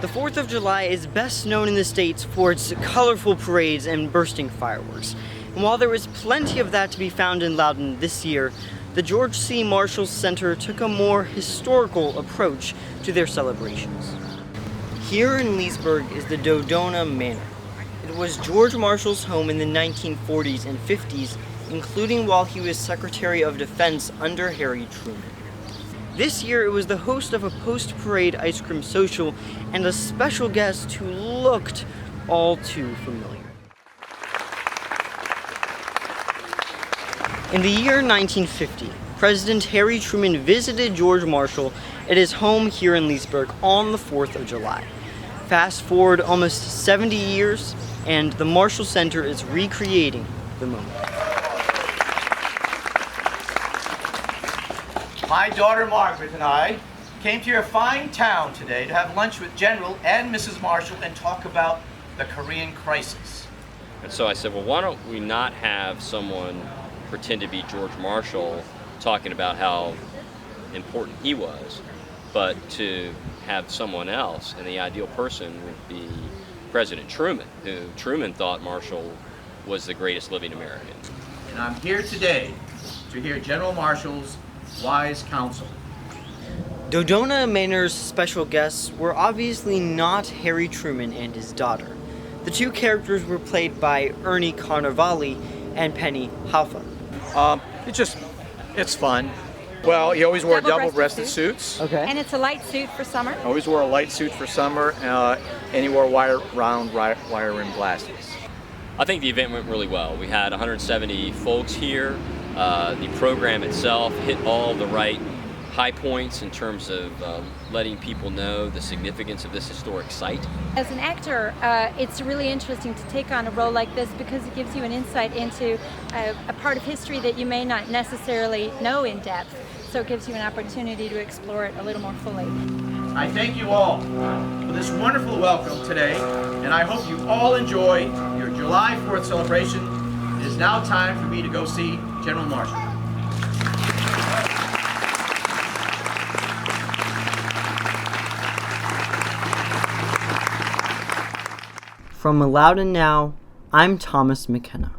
The 4th of July is best known in the States for its colorful parades and bursting fireworks. And while there was plenty of that to be found in Loudoun this year, the George C. Marshall Center took a more historical approach to their celebrations. Here in Leesburg is the Dodona Manor. It was George Marshall's home in the 1940s and 50s, including while he was Secretary of Defense under Harry Truman. This year it was the host of a post-parade ice cream social and a special guest who looked all too familiar. In the year 1950, President Harry Truman visited George Marshall at his home here in Leesburg on the 4th of July. Fast forward almost 70 years, and the Marshall Center is recreating the moment. My daughter Margaret and I came to your fine town today to have lunch with General and Mrs. Marshall and talk about the Korean crisis. And so I said, well, why don't we not have someone pretend to be George Marshall talking about how important he was, but to have someone else, and the ideal person would be President Truman, who Truman thought Marshall was the greatest living American. And I'm here today to hear General Marshall's wise counsel. Dodona Manor's special guests were obviously not Harry Truman and his daughter. The two characters were played by Ernie Carnevale and Penny Hoffa. It's fun. Well, he always wore double-breasted suits. Okay. And it's a light suit for summer. Always wore a light suit for summer, and he wore round wire rim glasses. I think the event went really well. We had 170 folks here. The program itself hit all the right high points in terms of letting people know the significance of this historic site. As an actor, it's really interesting to take on a role like this because it gives you an insight into a part of history that you may not necessarily know in depth. So it gives you an opportunity to explore it a little more fully. I thank you all for this wonderful welcome today, and I hope you all enjoy your July 4th celebration. It is now time for me to go see General Marshall. From Loudoun Now, I'm Thomas McKenna.